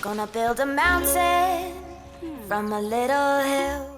Gonna build a mountain from a little hill.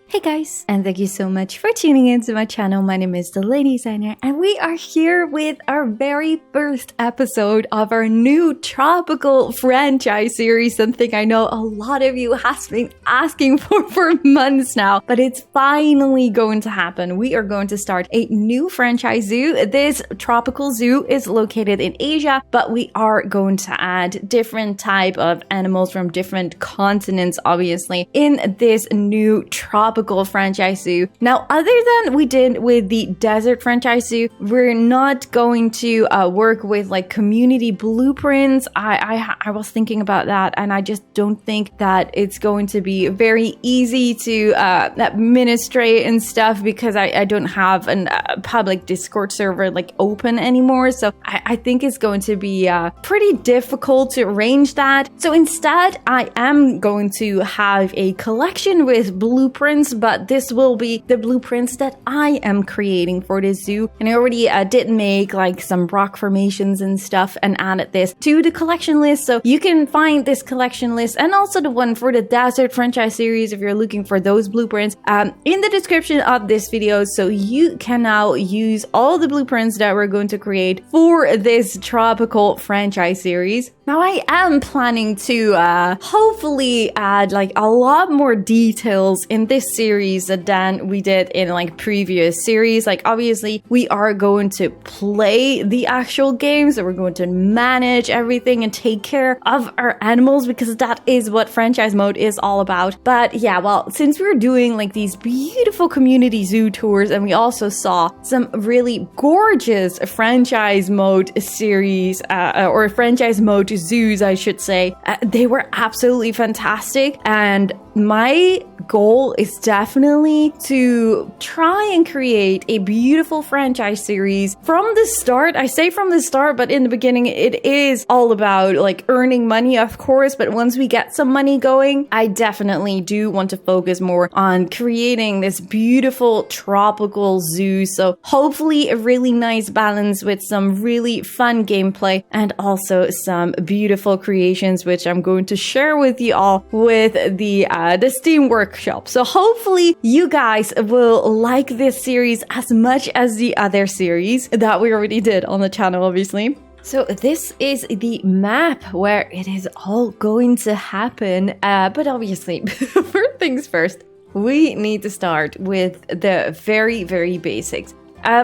Hey guys, and thank you so much for tuning into my channel. My name is The Lady Designer, and we are here with our very first episode of our new tropical franchise series, something I know a lot of you has been asking for months now, but it's finally going to happen. We are going to start a new franchise zoo. This tropical zoo is located in Asia, but we are going to add different type of animals from different continents, obviously, in this new tropical franchise zoo. Now, other than we did with the desert franchise zoo, we're not going to work with like community blueprints. I was thinking about that, and I just don't think that it's going to be very easy to administrate and stuff because I don't have a public Discord server like open anymore. So I think it's going to be pretty difficult to arrange that. So instead, I am going to have a collection with blueprints, but this will be the blueprints that I am creating for this zoo. And I already did make like some rock formations and stuff and added this to the collection list. So you can find this collection list and also the one for the desert franchise series if you're looking for those blueprints in the description of this video. So you can now use all the blueprints that we're going to create for this tropical franchise series. Now, I am planning to hopefully add like a lot more details in this series than we did in like previous series. Like obviously we are going to play the actual game, so we're going to manage everything and take care of our animals because that is what franchise mode is all about. But yeah, well, since we're doing like these beautiful community zoo tours and we also saw some really gorgeous franchise mode series or franchise mode zoos, I should say, they were absolutely fantastic, and my goal is definitely to try and create a beautiful franchise series from the start. I say from the start, but in the beginning it is all about like earning money, of course, but once we get some money going, I definitely do want to focus more on creating this beautiful tropical zoo. So hopefully a really nice balance with some really fun gameplay and also some beautiful creations, which I'm going to share with you all with the Steam workshop. So hopefully you guys will like this series as much as the other series that we already did on the channel, obviously. So this is the map where it is all going to happen. But obviously, first things first, we need to start with the very, very basics.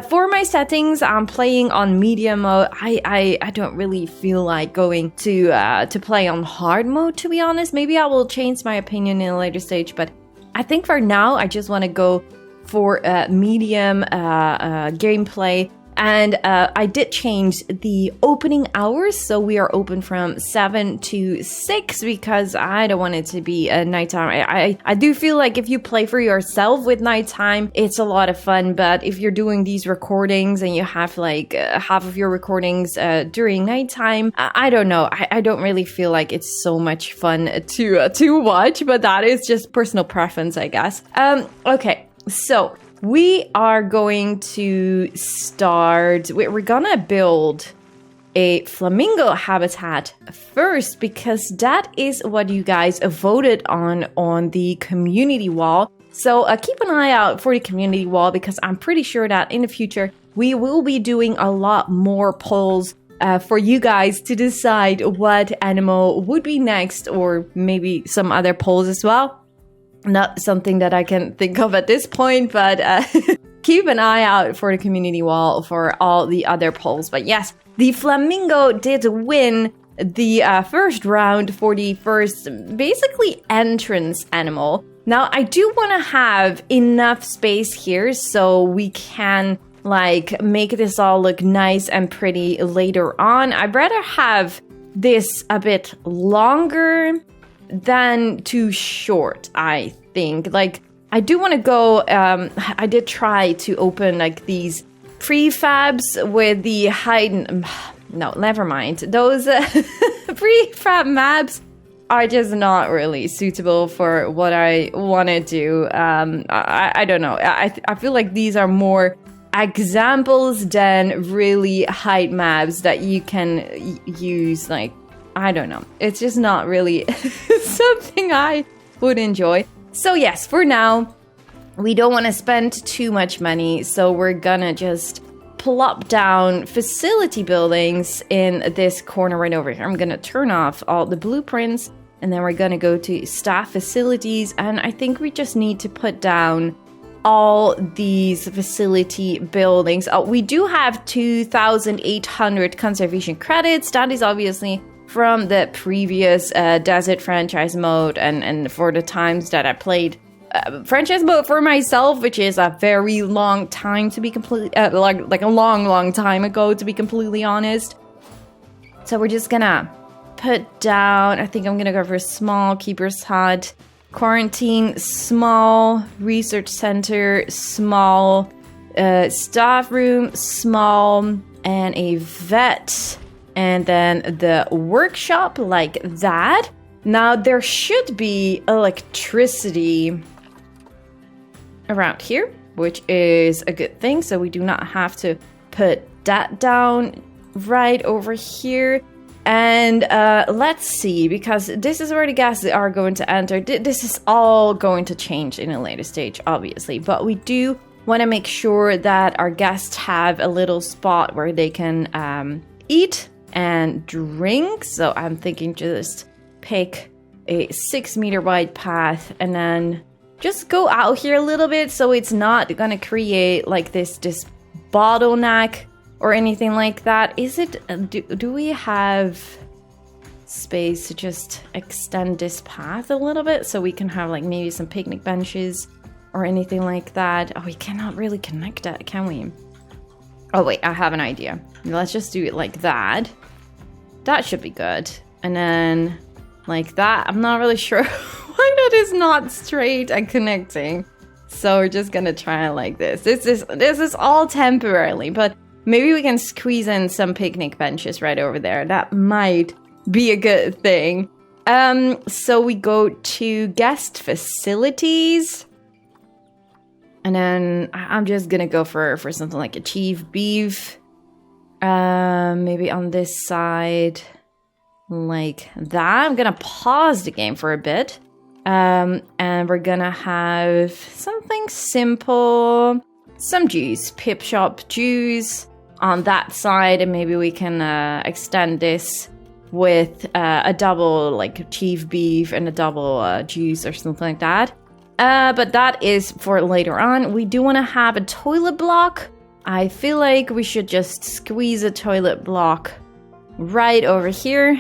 For my settings, I'm playing on medium mode. I don't really feel like going to play on hard mode, to be honest. Maybe I will change my opinion in a later stage, but I think for now I just want to go for medium gameplay. And I did change the opening hours, so we are open from 7 to 6 because I don't want it to be a nighttime. I do feel like if you play for yourself with nighttime, it's a lot of fun, but if you're doing these recordings and you have like half of your recordings during nighttime, I don't know. I don't really feel like it's so much fun to watch, but that is just personal preference, I guess. Okay, so we are going to start, we're gonna build a flamingo habitat first because that is what you guys voted on the community wall. So keep an eye out for the community wall because I'm pretty sure that in the future we will be doing a lot more polls for you guys to decide what animal would be next, or maybe some other polls as well. Not something that I can think of at this point, but keep an eye out for the community wall for all the other polls. But yes, the flamingo did win the first round for the first, basically, entrance animal. Now, I do want to have enough space here so we can like make this all look nice and pretty later on. I'd rather have this a bit longer than too short, I think. Like, I do want to go, I did try to open like these prefabs with the Hardin. No, never mind. Those prefab maps are just not really suitable for what I want to do. I don't know. I feel like these are more examples than really height maps that you can use like I don't know. It's just not really something I would enjoy. So yes, for now, we don't want to spend too much money. So we're gonna just plop down facility buildings in this corner right over here. I'm gonna turn off all the blueprints, and then we're gonna go to staff facilities. And I think we just need to put down all these facility buildings. We do have 2,800 conservation credits. That is obviously from the previous desert franchise mode and for the times that I played franchise mode for myself, which is a very long time to be completely like a long time ago, to be completely honest. So we're just gonna put down, I think I'm gonna go for a small keeper's hut, quarantine, small research center, small staff room, small, and a vet, and then the workshop like that. Now there should be electricity around here, which is a good thing, so we do not have to put that down right over here. And let's see, because this is where the guests are going to enter. This is all going to change in a later stage, obviously, but we do want to make sure that our guests have a little spot where they can eat and drink. So I'm thinking just pick a 6-meter wide path and then just go out here a little bit, so it's not gonna create like this bottleneck or anything like that. Is it, do we have space to just extend this path a little bit so we can have like maybe some picnic benches or anything like that? Oh, we cannot really connect that, can we? Oh wait, I have an idea. Let's just do it like that. That should be good. And then like that. I'm not really sure why that is not straight and connecting. So we're just gonna try it like this. This is all temporarily, but maybe we can squeeze in some picnic benches right over there. That might be a good thing. So we go to guest facilities. And then I'm just gonna go for something like a chief beef. Maybe on this side, like that. I'm gonna pause the game for a bit. And we're gonna have something simple. Some juice, pip shop juice on that side. And maybe we can extend this with a double like chief beef and a double juice or something like that. But that is for later on. We do want to have a toilet block. I feel like we should just squeeze a toilet block right over here.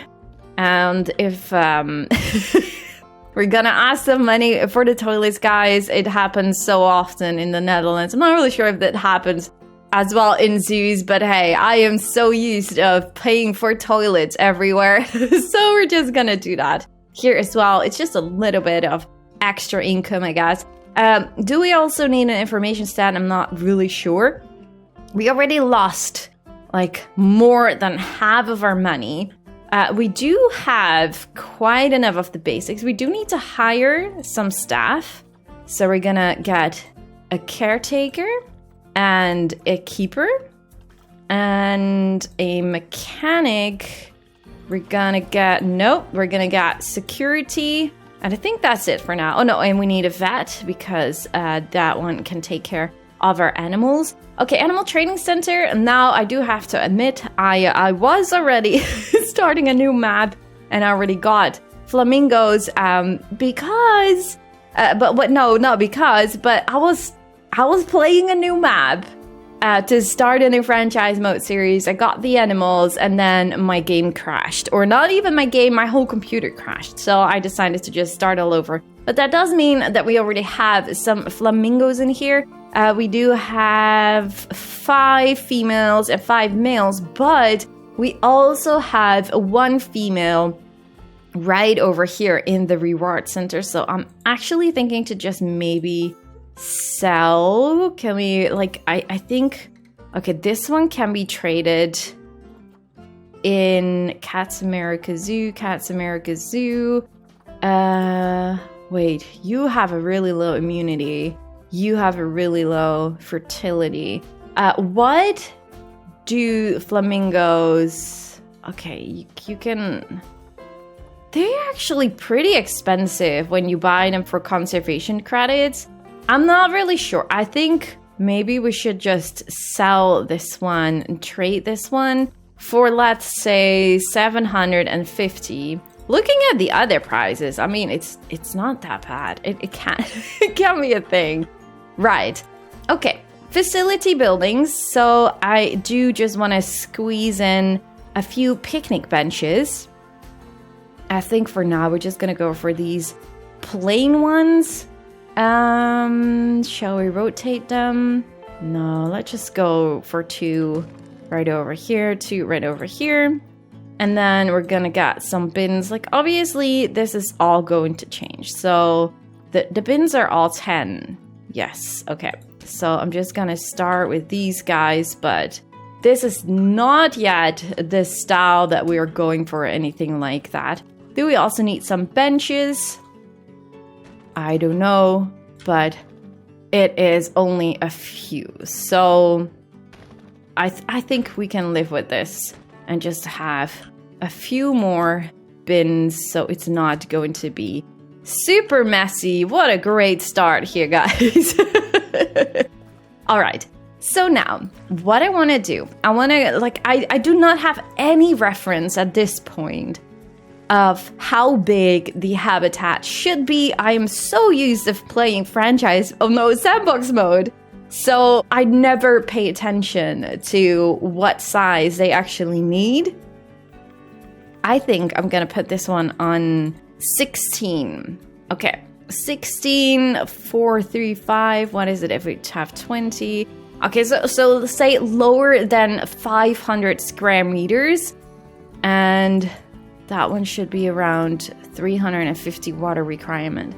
And if we're gonna ask some money for the toilets, guys, it happens so often in the Netherlands. I'm not really sure if that happens as well in zoos, but hey, I am so used of paying for toilets everywhere. So we're just gonna do that here as well. It's just a little bit of extra income, I guess. Do we also need an information stat? I'm not really sure. We already lost like more than half of our money. We do have quite enough of the basics. We do need to hire some staff. So we're gonna get a caretaker and a keeper and a mechanic. We're gonna get security. And I think that's it for now. Oh no, and we need a vet because that one can take care of our animals. Okay, animal training center. Now I do have to admit, I was already starting a new map and I already got flamingos because, but no, not because, but I was playing a new map to start a new franchise mode series. I got the animals and then my game crashed, or not even my game, my whole computer crashed. So I decided to just start all over. But that does mean that we already have some flamingos in here. We do have 5 females and 5 males, but we also have 1 female right over here in the reward center. So I'm actually thinking to just maybe sell. Can we, like, I think, okay, this one can be traded in Cats America Zoo. Wait, you have a really low immunity. You have a really low fertility. What do flamingos... Okay, you can they're actually pretty expensive when you buy them for conservation credits. I'm not really sure. I think maybe we should just sell this one and trade this one for, let's say, 750. Looking at the other prices, I mean, it's not that bad. It can it can be a thing. Right. Okay. Facility buildings. So I do just want to squeeze in a few picnic benches. I think for now we're just gonna go for these plain ones. Shall we rotate them? No, let's just go for 2 right over here, 2 right over here. And then we're gonna get some bins. Like, obviously this is all going to change. So the bins are all 10. Yes, okay. So I'm just gonna start with these guys, but this is not yet the style that we are going for or anything like that. Do we also need some benches? I don't know, but it is only a few. So I think we can live with this and just have a few more bins so it's not going to be super messy. What a great start here, guys. All right. So now, what I want to do, I do not have any reference at this point of how big the habitat should be. I am so used to playing sandbox mode. So I never pay attention to what size they actually need. I think I'm gonna put this one on 16. Okay, 16, 4, 3, 5. What is it if we have 20? Okay, so let's say lower than 500 square meters. And that one should be around 350 water requirement.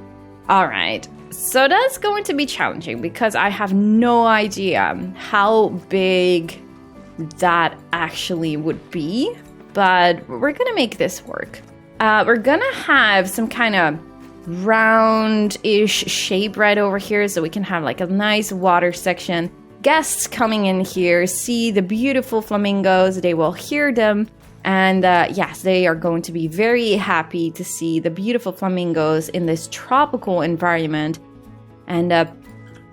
All right, so that's going to be challenging because I have no idea how big that actually would be, but we're gonna make this work. We're gonna have some kind of round-ish shape right over here so we can have like a nice water section. Guests coming in here see the beautiful flamingos, they will hear them. And yes, they are going to be very happy to see the beautiful flamingos in this tropical environment. And I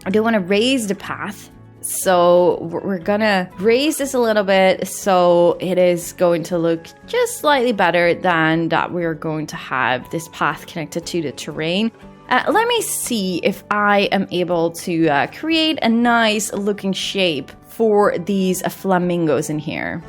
do want to raise the path. So we're going to raise this a little bit so it is going to look just slightly better than that we're going to have this path connected to the terrain. Let me see if I am able to create a nice looking shape for these flamingos in here.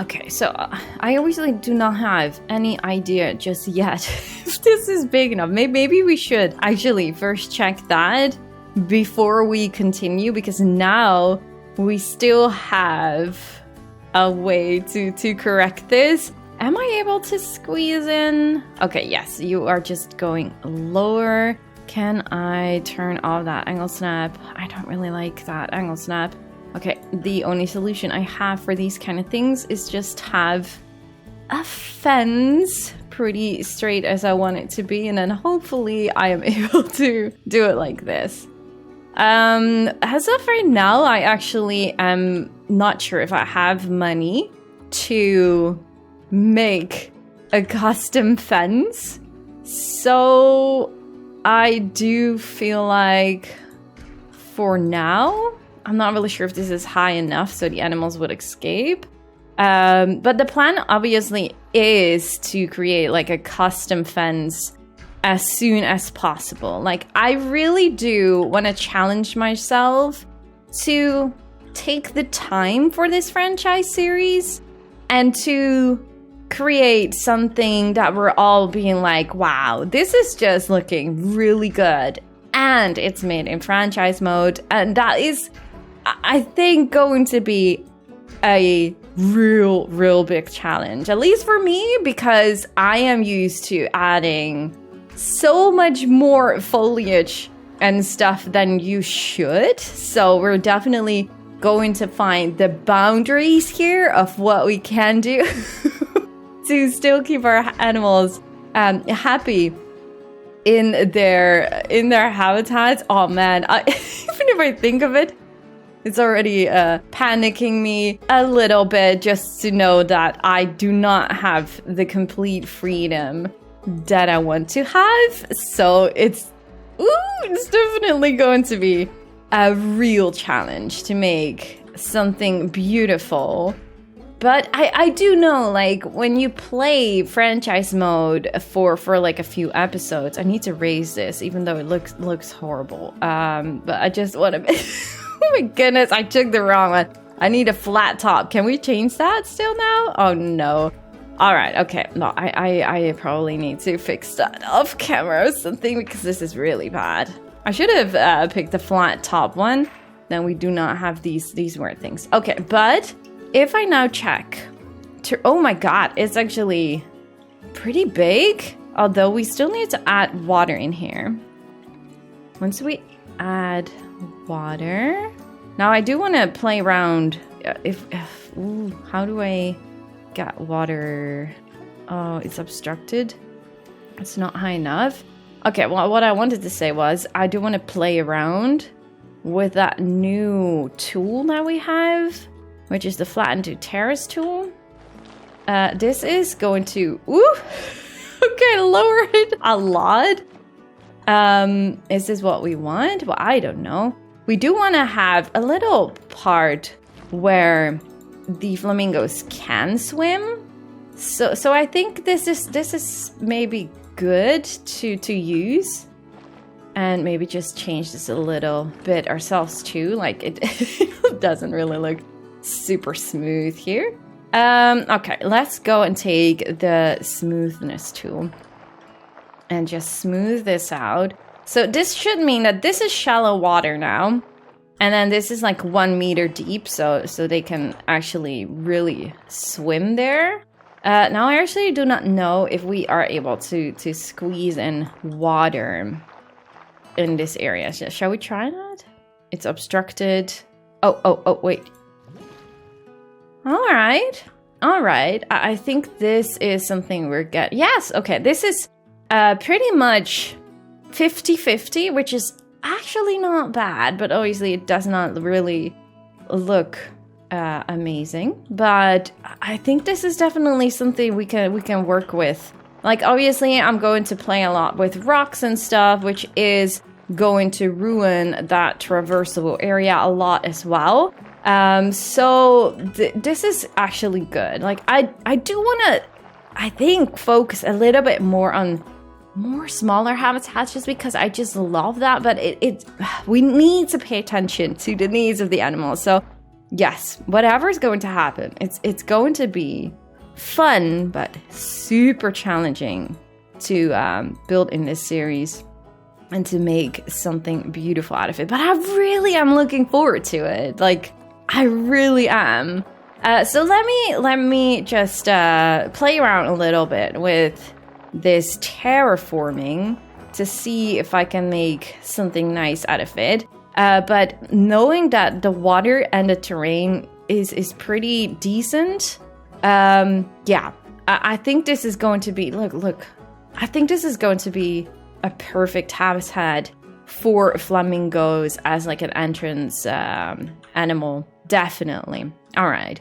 Okay, so I obviously do not have any idea just yet if this is big enough. Maybe we should actually first check that before we continue, because now we still have a way to correct this. Am I able to squeeze in? Okay, yes, you are just going lower. Can I turn off that angle snap? I don't really like that angle snap. Okay, the only solution I have for these kind of things is just have a fence pretty straight as I want it to be, and then hopefully I am able to do it like this. As of right now, I actually am not sure if I have money to make a custom fence. So I do feel like for now, I'm not really sure if this is high enough so the animals would escape. But the plan obviously is to create like a custom fence as soon as possible. Like, I really do want to challenge myself to take the time for this franchise series and to create something that we're all being like, wow, this is just looking really good. and it's made in franchise mode. And that is, I think, going to be a real big challenge, at least for me, because I am used to adding so much more foliage and stuff than you should. So we're definitely going to find the boundaries here of what we can do to still keep our animals happy in their habitats. Oh man, even if I think of it, it's already panicking me a little bit, just to know that I do not have the complete freedom that I want to have. So it's definitely going to be a real challenge to make something beautiful. But I do know, like, when you play franchise mode for like a few episodes, I need to raise this, even though it looks horrible. But I just want to... Oh my goodness, I took the wrong one. I need a flat top. Can we change that still now? Oh no. All right, okay. No, I probably need to fix that off camera or something, because this is really bad. I should have picked the flat top one. Then we do not have these weird things. Okay, but if I now check... oh my god, it's actually pretty big. Although we still need to add water in here. Once we add water... Now I do want to play around. How do I get water? Oh, it's obstructed. It's not high enough. Okay, well, what I wanted to say was I do want to play around with that new tool that we have, which is the flatten to terrace tool. This is going to... Okay, lower it a lot. Is this what we want? Well, I don't know. We do want to have a little part where the flamingos can swim. So I think this is maybe good to use. And maybe just change this a little bit ourselves too. Like it doesn't really look super smooth here. Okay, let's go and take the smoothness tool and just smooth this out. So this should mean that this is shallow water now. And then this is like 1 meter deep, so they can actually really swim there. Now I actually do not know if we are able to squeeze in water in this area. Shall we try that? It's obstructed. Oh, wait. All right. I think this is something we're getting. Yes, okay. This is pretty much 50-50, which is actually not bad, but obviously it does not really look amazing. But I think this is definitely something we can work with. Like, obviously I'm going to play a lot with rocks and stuff, which is going to ruin that traversable area a lot as well. So this is actually good. Like, I do want to, I think, focus a little bit more on more smaller habitats, just because I just love that. But we need to pay attention to the needs of the animals. So yes, whatever is going to happen, it's going to be fun but super challenging to build in this series and to make something beautiful out of it. But I really am looking forward to it. Like, I really am. So let me just play around a little bit with this terraforming to see if I can make something nice out of it. But knowing that the water and the terrain is pretty decent, yeah, I think this is going to be, look, I think this is going to be a perfect habitat for flamingos as like an entrance animal. Definitely. All right.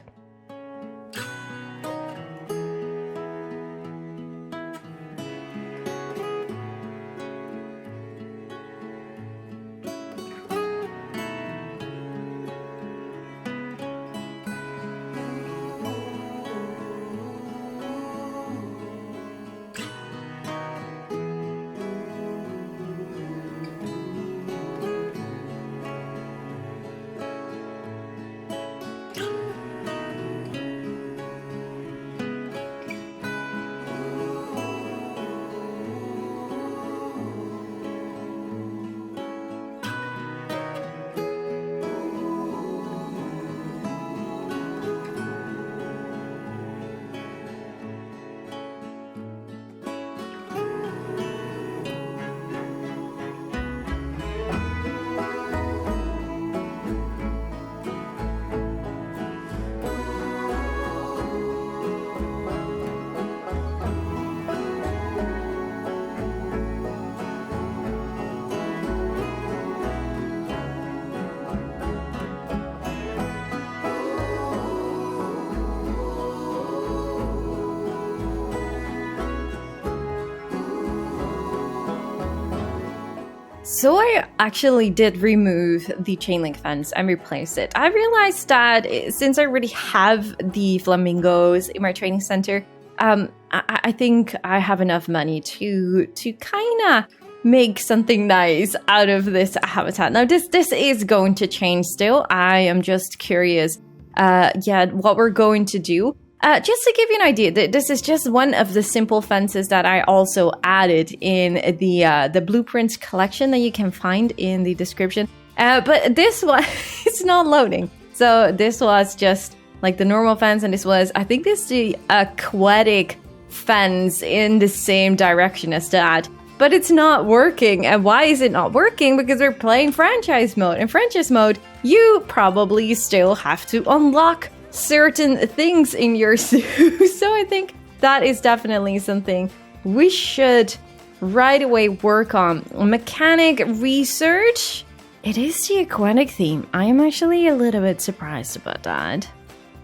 So I actually did remove the chain link fence and replace it. I realized that since I already have the flamingos in my training center, I think I have enough money to kind of make something nice out of this habitat. Now this is going to change still. I am just curious what we're going to do. Just to give you an idea, this is just one of the simple fences that I also added in the blueprints collection that you can find in the description. But this one, it's not loading. So this was just like the normal fence, and this was, I think this is the aquatic fence in the same direction as that. But it's not working. And why is it not working? Because we're playing franchise mode. In franchise mode, you probably still have to unlock certain things in your zoo. So I think that is definitely something we should right away work on. Mechanic research. It is the aquatic theme. I am actually a little bit surprised about that.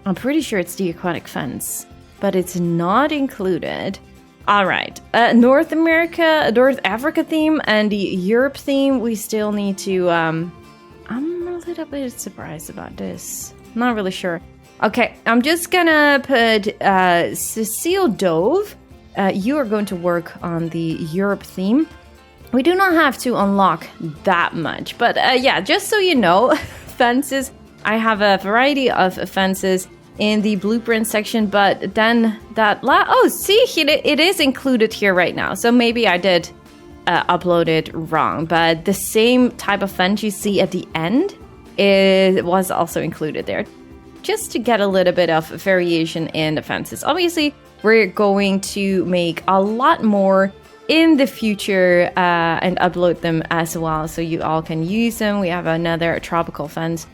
I'm pretty sure it's the aquatic fence, but it's not included. All right, North Africa theme and the Europe theme. We still need to, I'm a little bit surprised about this. Not really sure. Okay, I'm just gonna put Cecile Dove. You are going to work on the Europe theme. We do not have to unlock that much, but yeah, just so you know, fences. I have a variety of fences in the blueprint section, but then see, it is included here right now. So maybe I did upload it wrong, but the same type of fence you see at the end was also included there, just to get a little bit of variation in the fences. Obviously, we're going to make a lot more in the future and upload them as well, so you all can use them. We have another tropical fence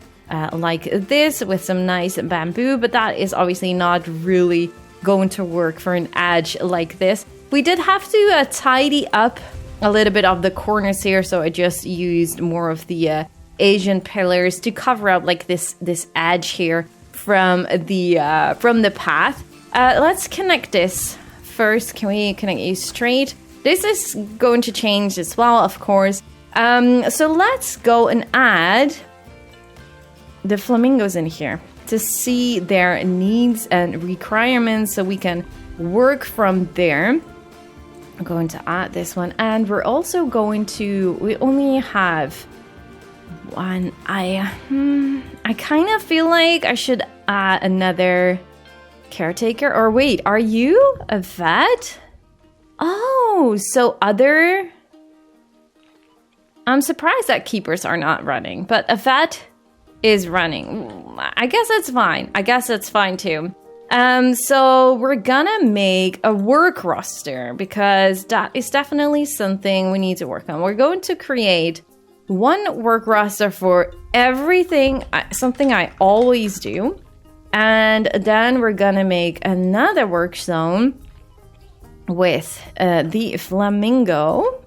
like this with some nice bamboo, but that is obviously not really going to work for an edge like this. We did have to tidy up a little bit of the corners here, so I just used more of the Asian pillars to cover up like this edge here from the path. Let's connect this first. Can we connect you straight? This is going to change as well, of course. So let's go and add the flamingos in here to see their needs and requirements, so we can work from there. I'm going to add this one, and we're also going to, we only have one. I kind of feel like I should add another caretaker. Or wait, are you a vet? Oh, so I'm surprised that keepers are not running, but a vet is running. I guess that's fine. I guess that's fine too. So we're gonna make a work roster, because that is definitely something we need to work on. We're going to create one work roster for everything, something I always do. And then we're gonna make another work zone with the flamingo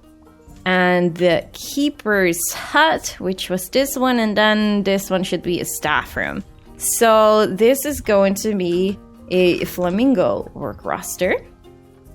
and the keeper's hut, which was this one, and then this one should be a staff room. So this is going to be a flamingo work roster.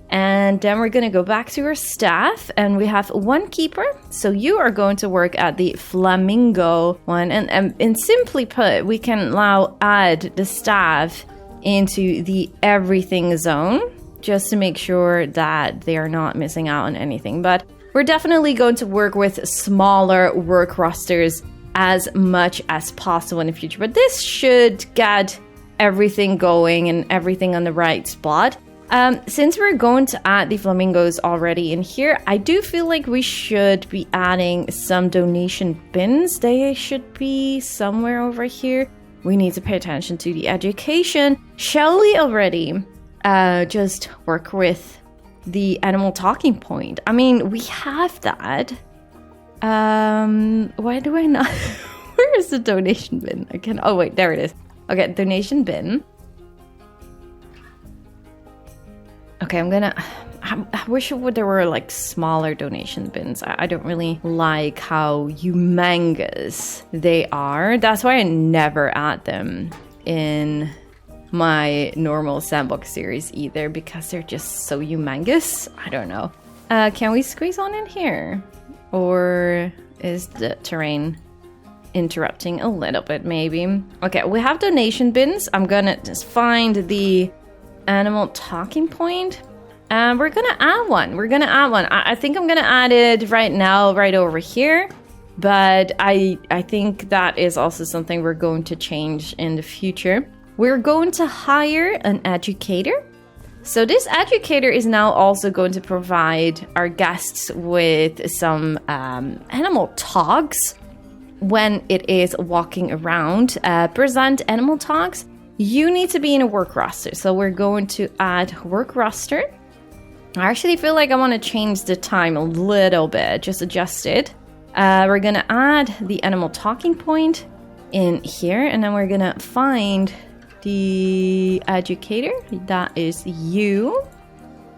And then we're gonna go back to our staff, and we have one keeper. So you are going to work at the flamingo one, and simply put, we can now add the staff into the everything zone, just to make sure that they are not missing out on anything. But we're definitely going to work with smaller work rosters as much as possible in the future. But this should get everything going and everything on the right spot. Since we're going to add the flamingos already in here, I do feel like we should be adding some donation bins. They should be somewhere over here. We need to pay attention to the education. Shall we already just work with the animal talking point? I mean, we have that. Why do I not? Where is the donation bin? Oh wait, there it is. Okay, donation bin. Okay, I wish there were like smaller donation bins. I don't really like how humongous they are. That's why I never add them in my normal sandbox series either, because they're just so humongous. I don't know. Can we squeeze on in here? Or is the terrain interrupting a little bit, maybe? Okay, we have donation bins. I'm gonna just find the animal talking point. And we're gonna add one. I think I'm gonna add it right now, right over here. But I think that is also something we're going to change in the future. We're going to hire an educator. So this educator is now also going to provide our guests with some animal talks when it is walking around. Present animal talks. You need to be in a work roster. So we're going to add work roster. I actually feel like I want to change the time a little bit, just adjust it. We're gonna add the animal talking point in here, and then we're gonna find the educator. That is you.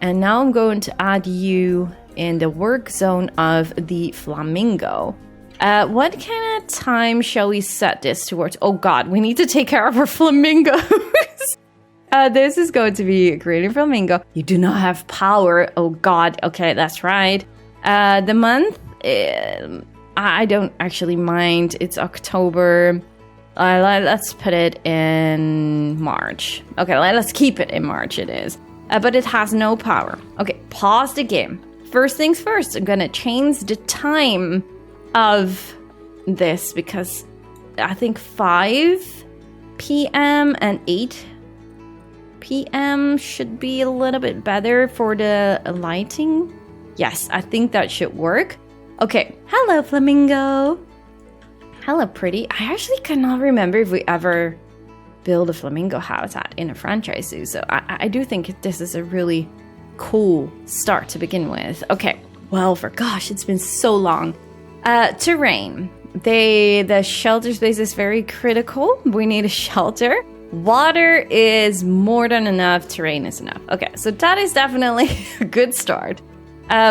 And now I'm going to add you in the work zone of the Flamingo. What kind of time shall we set this towards? Oh god, we need to take care of our flamingos. This is going to be creating Flamingo. You do not have power. Oh god, okay, that's right. The month, I don't actually mind. It's October. Let's put it in March. Okay, let's keep it in March, it is. But it has no power. Okay, pause the game. First things first, I'm gonna change the time of this because I think 5 p.m. and 8 p.m. should be a little bit better for the lighting. Yes, I think that should work. Okay, hello Flamingo. Hello pretty. I actually cannot remember if we ever build a flamingo habitat in a franchise zoo, so I do think this is a really cool start to begin with. Okay, well, for gosh, it's been so long. Terrain. The shelter space is very critical. We need a shelter. Water is more than enough. Terrain is enough. Okay, so that is definitely a good start.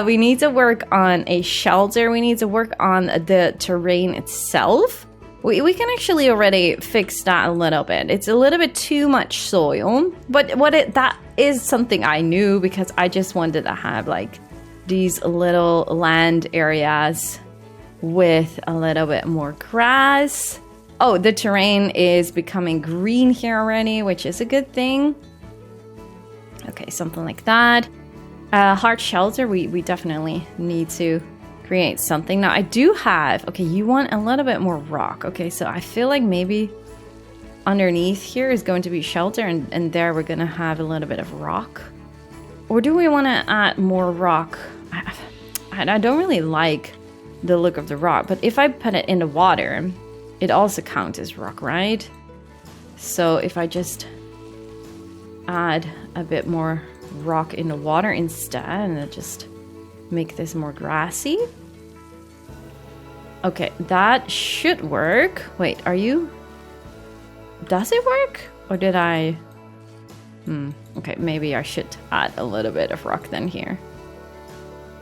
We need to work on a shelter. We need to work on the terrain itself. We can actually already fix that a little bit. It's a little bit too much soil, but that is something I knew because I just wanted to have like these little land areas with a little bit more grass. Oh, the terrain is becoming green here already, which is a good thing. Okay, something like that. Hard shelter, we definitely need to create something. Now, I do have... Okay, you want a little bit more rock. Okay, so I feel like maybe underneath here is going to be shelter, and there we're going to have a little bit of rock. Or do we want to add more rock? I don't really like the look of the rock, but if I put it in the water, it also counts as rock, right? So if I just add a bit more rock in the water instead, and just make this more grassy. Okay, that should work. Wait, are you... Does it work? Or did I... Okay, maybe I should add a little bit of rock then here.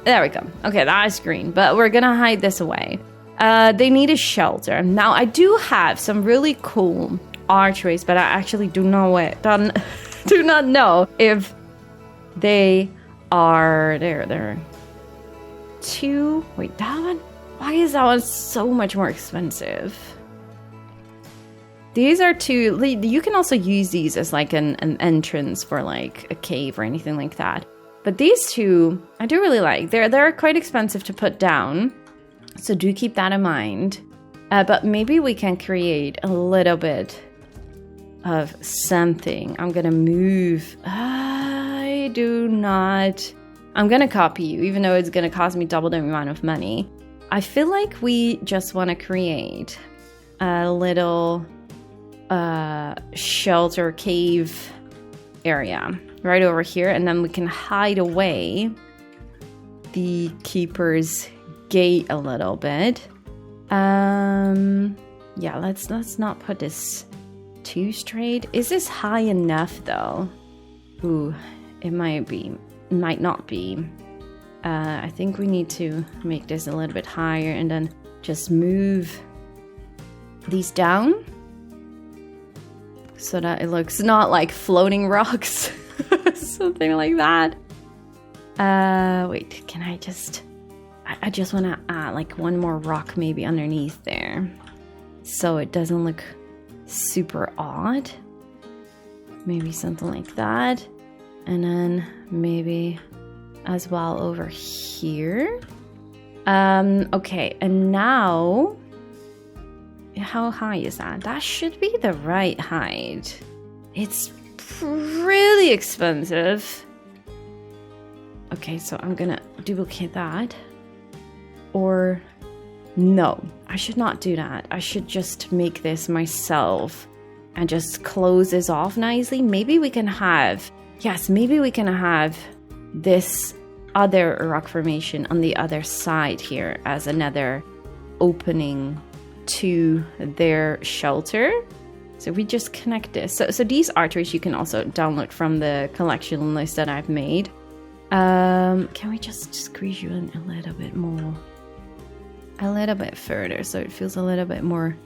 There we go. Okay, that is green, but we're gonna hide this away. They need a shelter. Now, I do have some really cool archways, but I actually do not know if they are... They're two... Wait, that one? Why is that one so much more expensive? These are two... You can also use these as like an entrance for like a cave or anything like that. But these two, I do really like. They're quite expensive to put down. So do keep that in mind. But maybe we can create a little bit of something. I'm gonna move... I do not... I'm gonna copy you, even though it's gonna cost me double the amount of money. I feel like we just want to create a little shelter cave area right over here, and then we can hide away the keeper's gate a little bit. Yeah, let's not put this too straight. Is this high enough though? Ooh, it might not be. I think we need to make this a little bit higher and then just move these down so that it looks not like floating rocks. Something like that. Wait, can I just... I just want to add like one more rock maybe underneath there, so it doesn't look super odd. Maybe something like that. And then maybe as well over here. Okay, and now, how high is that? That should be the right height. It's really expensive. Okay, so I'm gonna duplicate that. Or no, I should not do that. I should just make this myself and just close this off nicely. Maybe we can have, yes, maybe we can have this other rock formation on the other side here as another opening to their shelter. So we just connect this. So these arteries you can also download from the collection list that I've made. Can we just squeeze you in a little bit more? A little bit further, so it feels a little bit more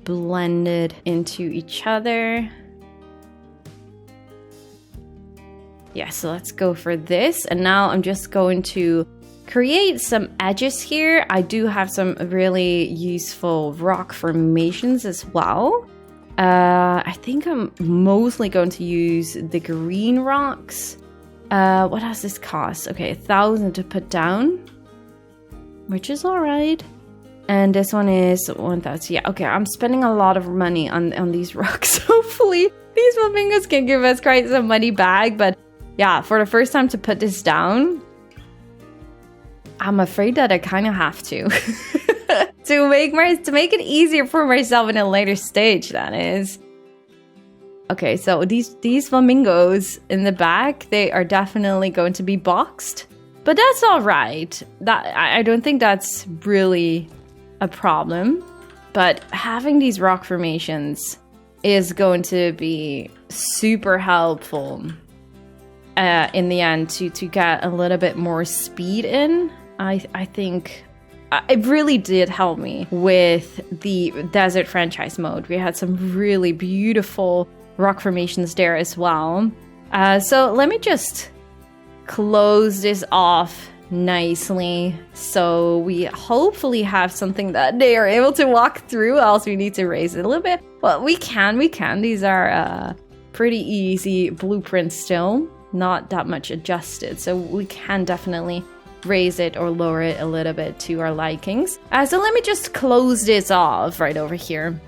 blended into each other. Yeah, so let's go for this. And now I'm just going to create some edges here. I do have some really useful rock formations as well. I think I'm mostly going to use the green rocks. What does this cost? Okay, 1,000 to put down, which is all right. And this one is 1,000. Yeah, okay, I'm spending a lot of money on these rocks. Hopefully these flamingos can give us quite some money back. But yeah, for the first time to put this down, I'm afraid that I kind of have to. to make it easier for myself in a later stage, that is. Okay, so these flamingos in the back, they are definitely going to be boxed. But that's all right. I don't think that's really a problem. But having these rock formations is going to be super helpful in the end to get a little bit more speed in. I think it really did help me with the desert franchise mode. We had some really beautiful rock formations there as well. So let me just close this off nicely, so we hopefully have something that they are able to walk through. Else we need to raise it a little bit. Well, we can. These are pretty easy blueprints still, not that much adjusted, so we can definitely raise it or lower it a little bit to our likings. So let me just close this off right over here.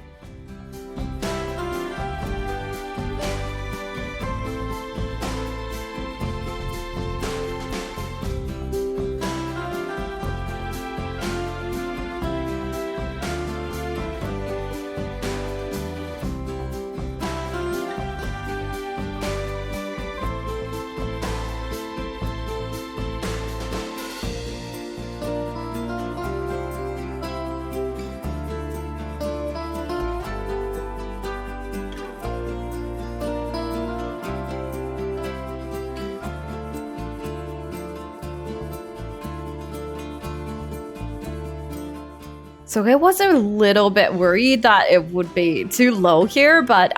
So I was a little bit worried that it would be too low here, but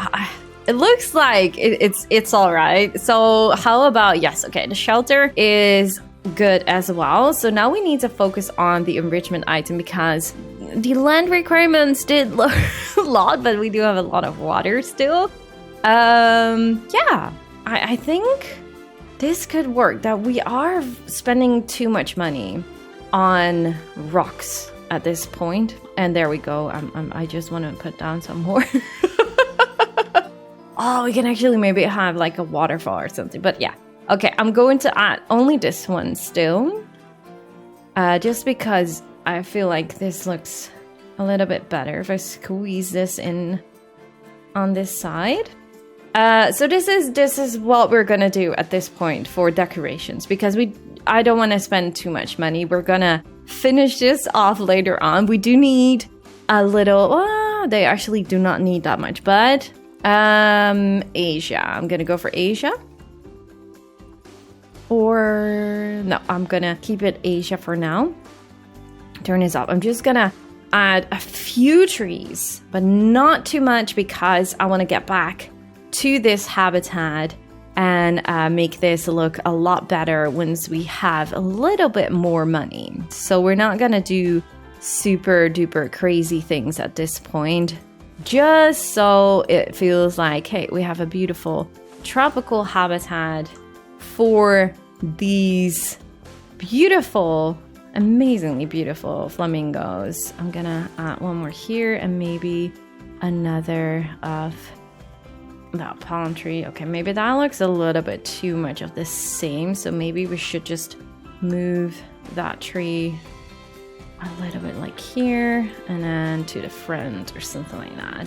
it looks like it's all right. So how about, yes, okay, the shelter is good as well. So now we need to focus on the enrichment item because the land requirements did lower a lot, but we do have a lot of water still. Yeah, I think this could work, that we are spending too much money on rocks at this point. And there we go. I just want to put down some more. Oh, we can actually maybe have like a waterfall or something. But yeah, okay, I'm going to add only this one still, just because I feel like this looks a little bit better if I squeeze this in on this side. So this is what we're gonna do at this point for decorations, because I don't want to spend too much money. We're gonna finish this off later on. We do need a little, they actually do not need that much, but Asia. I'm gonna go for Asia. Or no, I'm gonna keep it Asia for now. Turn this up. I'm just gonna add a few trees, but not too much, because I want to get back to this habitat and make this look a lot better once we have a little bit more money. So we're not gonna do super duper crazy things at this point, just so it feels like, hey, we have a beautiful tropical habitat for these beautiful, amazingly beautiful flamingos. I'm gonna add one more here and maybe another of that palm tree. Okay, maybe that looks a little bit too much of the same, so maybe we should just move that tree a little bit like here and then to the front or something like that,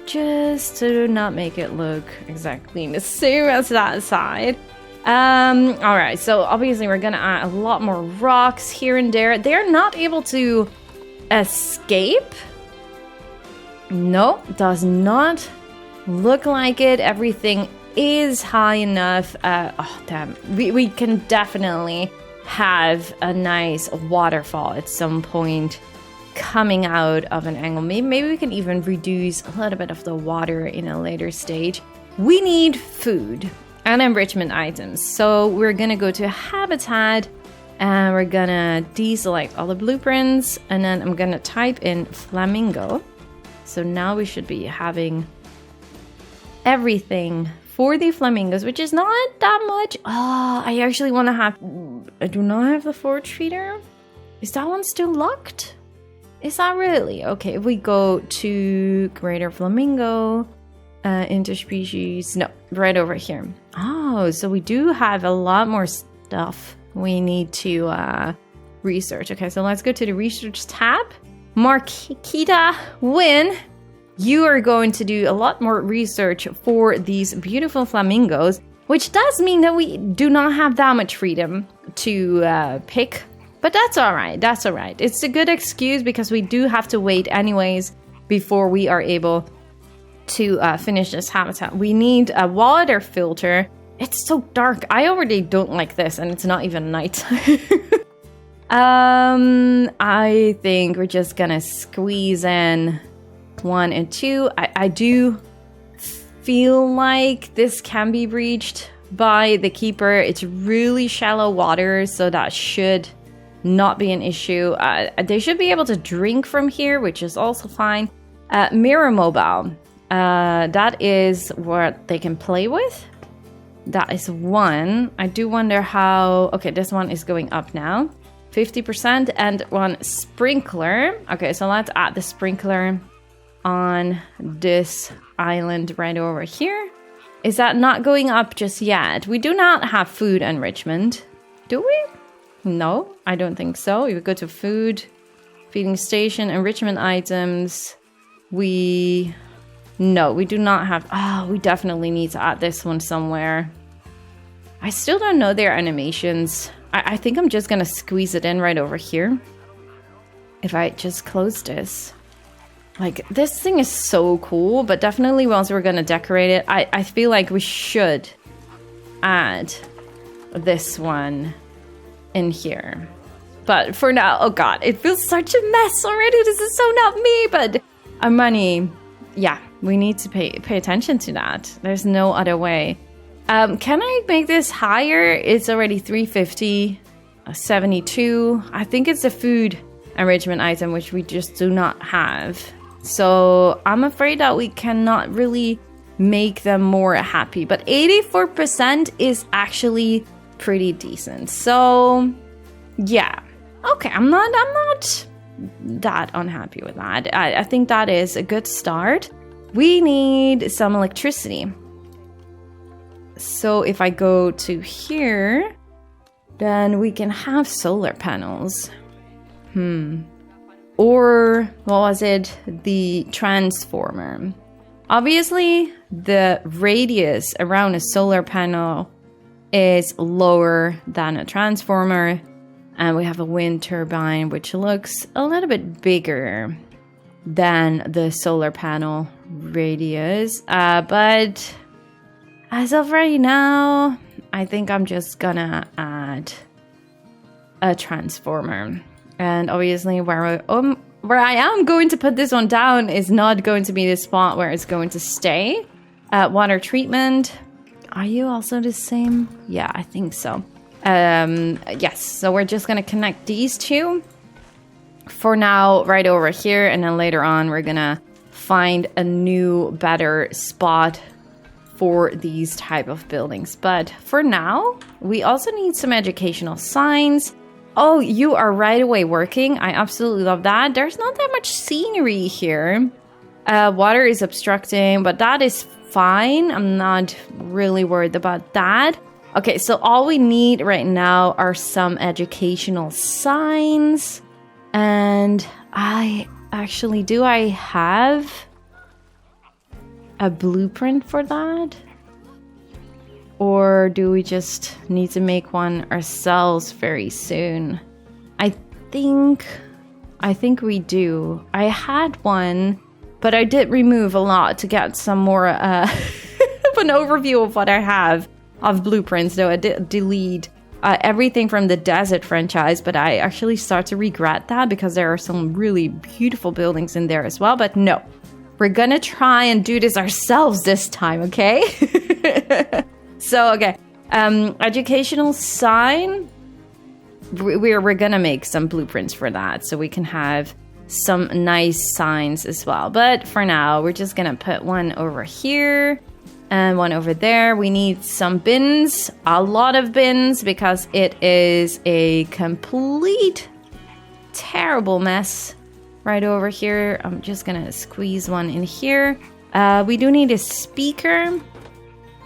just to not make it look exactly the same as that side. All right, so obviously we're gonna add a lot more rocks here and there. They're not able to escape. No, does not look like it. Everything is high enough. Oh damn, we can definitely have a nice waterfall at some point coming out of an angle. Maybe we can even reduce a little bit of the water in a later stage. We need food and enrichment items, so we're gonna go to habitat and we're gonna deselect all the blueprints, and then I'm gonna type in Flamingo. So now we should be having everything for the flamingos, which is not that much. Oh, I actually want to have... I do not have the forage feeder. Is that one still locked? Is that really? Okay, if we go to Greater Flamingo, interspecies... No, right over here. Oh, so we do have a lot more stuff we need to research. Okay, so let's go to the research tab. Marquita Win, you are going to do a lot more research for these beautiful flamingos, which does mean that we do not have that much freedom to pick, but that's all right. That's all right. It's a good excuse because we do have to wait anyways before we are able to finish this habitat. We need a water filter. It's so dark. I already don't like this, and it's not even night. I think we're just gonna squeeze in 1 and 2. I do feel like this can be reached by the keeper. It's really shallow water, so that should not be an issue. They should be able to drink from here, which is also fine. Mirror mobile, that is what they can play with. That is 1. I do wonder how... Okay, this one is going up now. 50%, and 1 sprinkler. Okay, so let's add the sprinkler on this island right over here. Is that not going up just yet? We do not have food enrichment, do we? No, I don't think so. If we go to food, feeding station, enrichment items, no, we do not have... Oh, we definitely need to add this one somewhere. I still don't know their animations. I think I'm just gonna squeeze it in right over here. If I just close this. Like, this thing is so cool, but definitely once we're gonna decorate it, I feel like we should add this one in here. But for now, oh god, it feels such a mess already. This is so not me, but our money, yeah, we need to pay attention to that. There's no other way. Can I make this higher? It's already 350, 72. I think it's a food enrichment item, which we just do not have. So I'm afraid that we cannot really make them more happy. But 84% is actually pretty decent. So yeah, okay, I'm not that unhappy with that. I think that is a good start. We need some electricity. So if I go to here, then we can have solar panels. Or, what was it? The transformer. Obviously, the radius around a solar panel is lower than a transformer. And we have a wind turbine, which looks a little bit bigger than the solar panel radius. But as of right now, I think I'm just gonna add a transformer. And obviously where I am going to put this one down is not going to be the spot where it's going to stay. Water treatment. Are you also the same? Yeah, I think so. Yes, so we're just gonna connect these two for now right over here, and then later on we're gonna find a new, better spot for these type of buildings. But for now, we also need some educational signs. Oh, you are right away working. I absolutely love that. There's not that much scenery here. Water is obstructing, but that is fine. I'm not really worried about that. Okay, so all we need right now are some educational signs. And do I have a blueprint for that? Or do we just need to make one ourselves very soon? I think we do. I had one, but I did remove a lot to get some more of an overview of what I have of blueprints, though I did delete everything from the Desert franchise, but I actually start to regret that because there are some really beautiful buildings in there as well. But no, we're gonna try and do this ourselves this time, okay? So, okay, educational sign, we're gonna make some blueprints for that so we can have some nice signs as well. But for now, we're just gonna put one over here and one over there. We need some bins, a lot of bins, because it is a complete terrible mess right over here. I'm just gonna squeeze one in here. We do need a speaker,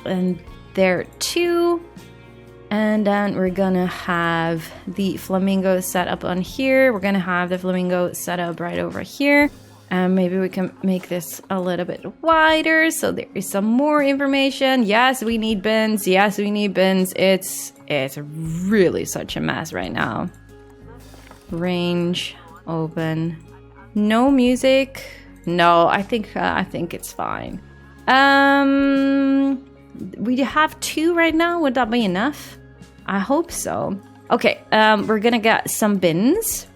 and there too. And then we're gonna have the flamingo set up on here. We're gonna have the flamingo set up right over here. And maybe we can make this a little bit wider so there is some more information. Yes, we need bins. Yes, we need bins. It's really such a mess right now. Range, open. No music. No, I think it's fine. We have 2 right now. Would that be enough? I hope so. Okay, we're gonna get some bins.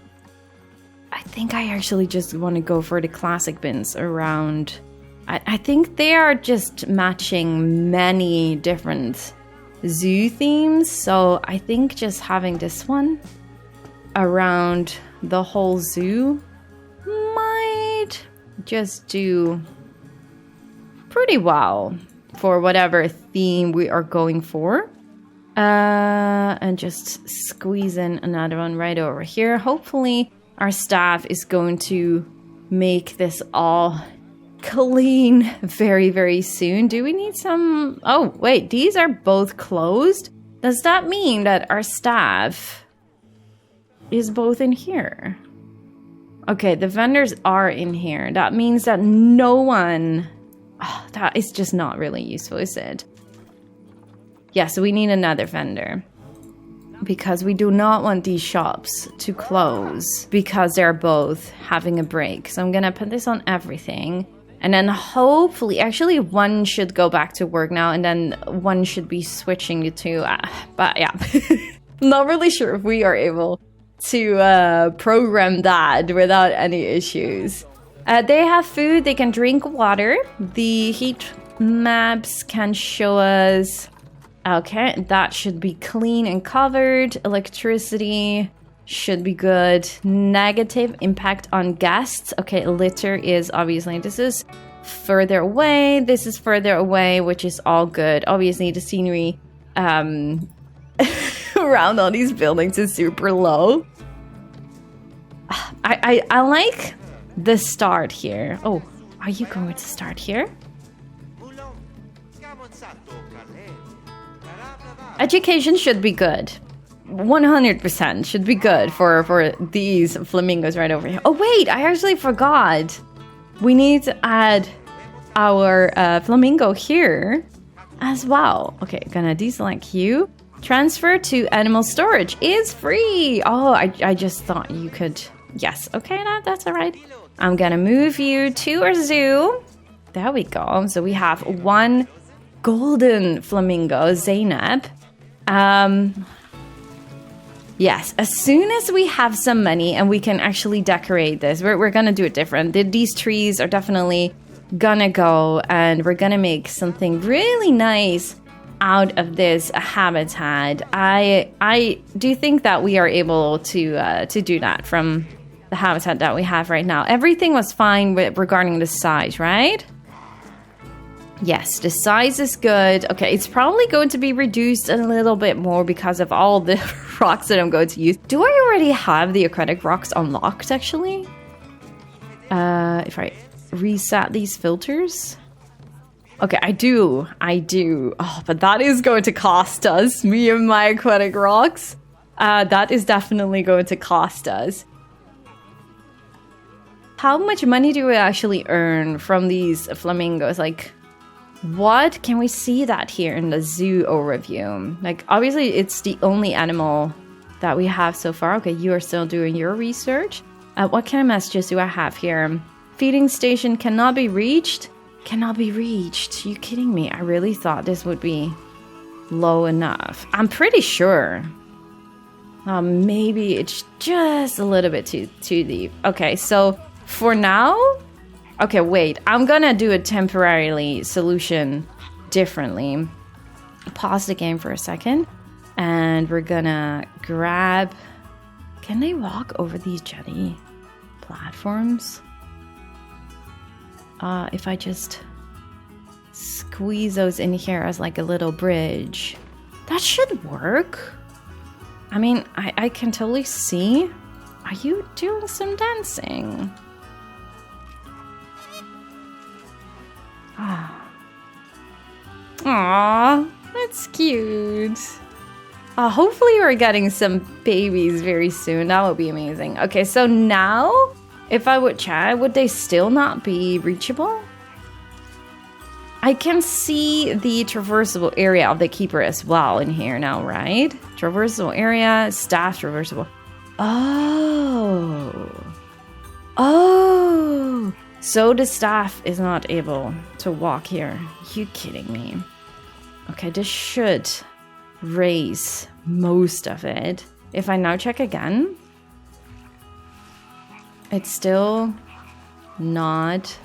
I think I actually just want to go for the classic bins around. I think they are just matching many different zoo themes. So I think just having this one around the whole zoo might just do pretty well for whatever theme we are going for. And just squeeze in another one right over here. Hopefully our staff is going to make this all clean very, very soon. Do we need some... Oh, wait, these are both closed? Does that mean that our staff is both in here? Okay, the vendors are in here. That means that no one... Oh, that is just not really useful, is it? Yeah, so we need another vendor. Because we do not want these shops to close because they're both having a break. So I'm gonna put this on everything. And then hopefully, actually one should go back to work now, and then one should be switching the two. But yeah, not really sure if we are able to program that without any issues. They have food, they can drink water. The heat maps can show us... Okay, that should be clean and covered. Electricity should be good. Negative impact on guests. Okay, litter is obviously, this is further away. This is further away, which is all good. Obviously, the scenery around all these buildings is super low. I like the start here. Oh, are you going to start here? Education should be good. 100% should be good for these flamingos right over here. Oh wait, I actually forgot. We need to add our flamingo here as well. Okay, gonna deselect you. Transfer to animal storage is free. Oh, I just thought you could. Yes, okay, that's all right. I'm gonna move you to our zoo. There we go. So we have one golden flamingo, Zainab. Yes, as soon as we have some money and we can actually decorate this, we're gonna do it different. These trees are definitely gonna go, and we're gonna make something really nice out of this habitat. I do think that we are able to do that from the habitat that we have right now. Everything was fine regarding the size, right? Yes, the size is good. Okay, it's probably going to be reduced a little bit more because of all the rocks that I'm going to use. Do I already have the aquatic rocks unlocked, actually? If I reset these filters... Okay, I do. Oh, but that is going to cost us, me and my aquatic rocks. That is definitely going to cost us. How much money do we actually earn from these flamingos? Like, what? Can we see that here in the zoo overview? Like, obviously, it's the only animal that we have so far. Okay, you are still doing your research. What kind of messages do I have here? Feeding station cannot be reached. Cannot be reached. You kidding me? I really thought this would be low enough. I'm pretty sure. Maybe it's just a little bit too deep. Okay, so for now... Okay, wait. I'm gonna do a temporarily solution differently. Pause the game for a second. And we're gonna grab... Can they walk over these jetty platforms? If I just squeeze those in here as like a little bridge, that should work. I mean, I can totally see. Are you doing some dancing? Aww, that's cute. Hopefully we're getting some babies very soon. That would be amazing. Okay, so now... If I would chat, would they still not be reachable? I can see the traversable area of the keeper as well in here now, right? Traversable area, staff traversable. Oh. So the staff is not able to walk here. You kidding me? Okay, this should raise most of it. If I now check again... It's still not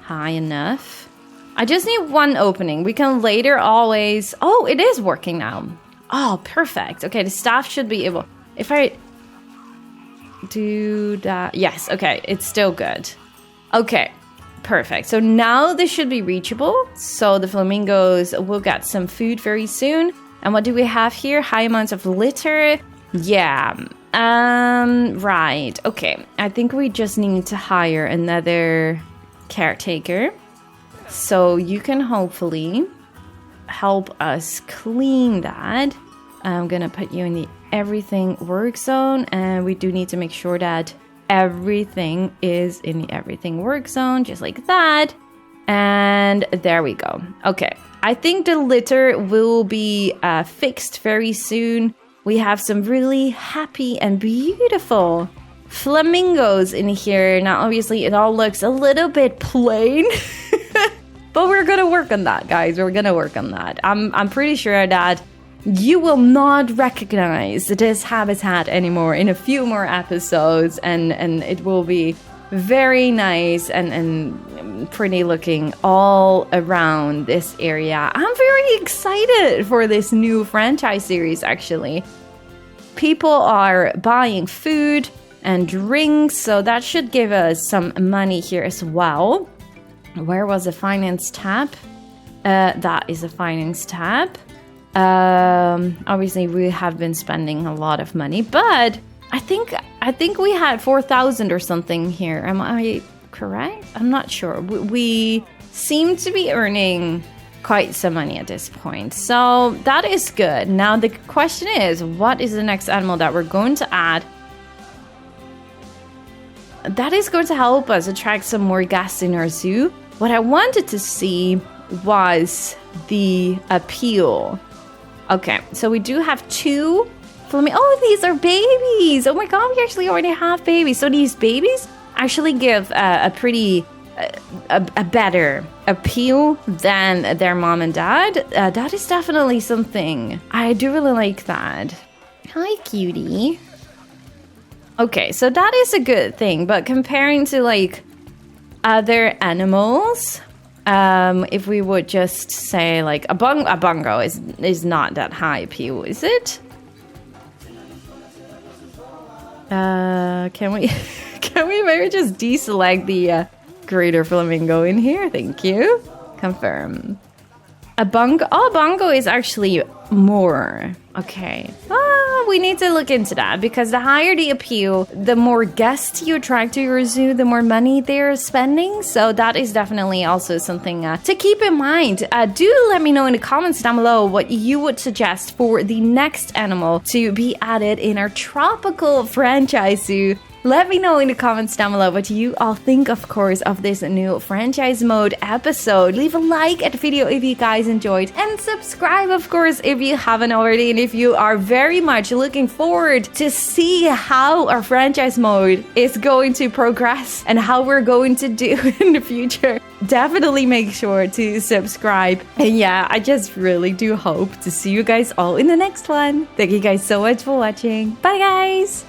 high enough. I just need one opening. We can later always... Oh, it is working now. Oh, perfect. Okay, the staff should be able... If I do that... Yes, okay, it's still good. Okay, perfect. So now this should be reachable. So the flamingos will get some food very soon. And what do we have here? High amounts of litter. Yeah. Right. Okay. I think we just need to hire another caretaker. So you can hopefully help us clean that. I'm gonna put you in the everything work zone, and we do need to make sure that everything is in the everything work zone, just like that. And there we go. Okay. I think the litter will be fixed very soon. We have some really happy and beautiful flamingos in here. Now, obviously, it all looks a little bit plain. But we're gonna work on that, guys. We're gonna work on that. I'm pretty sure that you will not recognize this habitat anymore in a few more episodes. And it will be very nice and pretty looking all around this area. I'm very excited for this new franchise series, actually. People are buying food and drinks, so that should give us some money here as well. Where was the finance tab? That is a finance tab. Obviously, we have been spending a lot of money, but I think we had 4,000 or something here. Am I correct? I'm not sure. We seem to be earning quite some money at this point. So that is good. Now the question is, what is the next animal that we're going to add? That is going to help us attract some more guests in our zoo. What I wanted to see was the appeal. Okay, so we do have 2 flamingos. Oh, these are babies. Oh my god, we actually already have babies. So these babies actually give a pretty a better appeal than their mom and dad. That is definitely something. I do really like that. Hi, cutie. Okay, so that is a good thing, but comparing to like other animals, If we would just say like a bungo is not that high appeal, is it? Can we can we maybe just deselect the greater flamingo in here? Thank you. Confirm. A bungo is actually more. Okay. We need to look into that because the higher the appeal, the more guests you attract to your zoo, the more money they're spending. So that is definitely also something to keep in mind. Do let me know in the comments down below what you would suggest for the next animal to be added in our tropical franchise zoo. Let me know in the comments down below what you all think, of course, of this new franchise mode episode. Leave a like at the video if you guys enjoyed, and subscribe, of course, if you haven't already. And if you are very much looking forward to see how our franchise mode is going to progress and how we're going to do in the future, definitely make sure to subscribe. And yeah, I just really do hope to see you guys all in the next one. Thank you guys so much for watching. Bye, guys!